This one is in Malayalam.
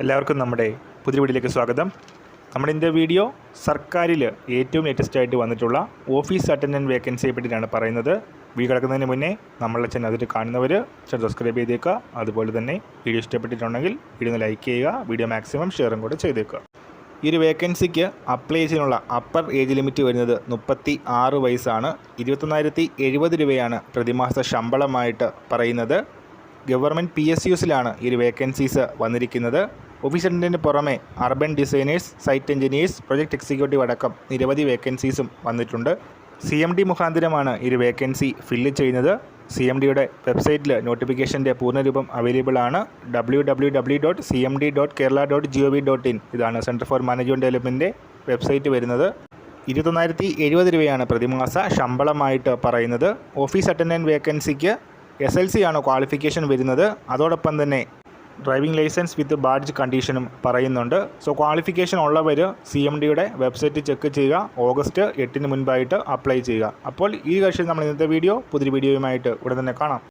എല്ലാവർക്കും നമ്മുടെ പുതിയ വീഡിയോയിലേക്ക് സ്വാഗതം. നമ്മുടെ ഇന്നത്തെ വീഡിയോ സർക്കാരിൽ ഏറ്റവും ലേറ്റസ്റ്റ് ആയിട്ട് വന്നിട്ടുള്ള ഓഫീസ് അറ്റൻഡൻറ്റ് വേക്കൻസിയെ പറ്റിയിട്ടാണ് പറയുന്നത്. വീഡിയോ കിടക്കുന്നതിന് മുന്നേ നമ്മളുടെ ചാനൽ അതിൽ കാണുന്നവർ ചാനൽ സബ്സ്ക്രൈബ് ചെയ്തേക്കുക. അതുപോലെ തന്നെ വീഡിയോ ഇഷ്ടപ്പെട്ടിട്ടുണ്ടെങ്കിൽ വീഡിയോ ഒന്ന് ലൈക്ക് ചെയ്യുക, വീഡിയോ മാക്സിമം ഷെയറും കൂടെ ചെയ്തേക്കുക. ഈ ഒരു വേക്കൻസിക്ക് അപ്ലൈ ചെയ്യാനുള്ള അപ്പർ ഏജ് ലിമിറ്റ് വരുന്നത് 36 വയസ്സാണ്. 21,070 രൂപയാണ് പ്രതിമാസ ശമ്പളമായിട്ട് പറയുന്നത്. ഗവൺമെൻറ് PSUസിലാണ് ഈ ഒരു വേക്കൻസീസ് വന്നിരിക്കുന്നത്. ഓഫീസ് അറ്റൻഡൻറ്റിന് പുറമെ urban designers, site engineers, project executive അടക്കം നിരവധി വേക്കൻസീസും വന്നിട്ടുണ്ട്. CMD മുഖാന്തരമാണ് ഈ ഒരു വേക്കൻസി ഫില്ല് ചെയ്യുന്നത്. CMDയുടെ വെബ്സൈറ്റിൽ നോട്ടിഫിക്കേഷൻ്റെ പൂർണ്ണരൂപം അവൈലബിൾ ആണ്. www.cmd.kerala.gov.in ഇതാണ് സെൻറ്റർ ഫോർ മാനേജ്മെൻറ്റ് ഡെവലപ്മെൻറ്റിൻ്റെ വെബ്സൈറ്റ് വരുന്നത്. 21,070 രൂപയാണ് പ്രതിമാസ ശമ്പളമായിട്ട് പറയുന്നത്. ഓഫീസ് അറ്റൻഡൻറ്റ് വേക്കൻസിക്ക് SLC ആണ് ക്വാളിഫിക്കേഷൻ വരുന്നത്. അതോടൊപ്പം തന്നെ ഡ്രൈവിംഗ് ലൈസൻസ് വിത്ത് ബാഡ്ജ് കണ്ടീഷനും പറയുന്നുണ്ട്. സോ ക്വാളിഫിക്കേഷൻ ഉള്ളവർ CMDയുടെ വെബ്സൈറ്റ് ചെക്ക് ചെയ്യുക. ഓഗസ്റ്റ് 8 മുൻപായിട്ട് അപ്ലൈ ചെയ്യുക. അപ്പോൾ ഈ കാഴ്ചയിൽ നമ്മൾ ഇന്നത്തെ വീഡിയോ പുതിയ വീഡിയോയുമായിട്ട് ഉടൻ തന്നെ കാണാം.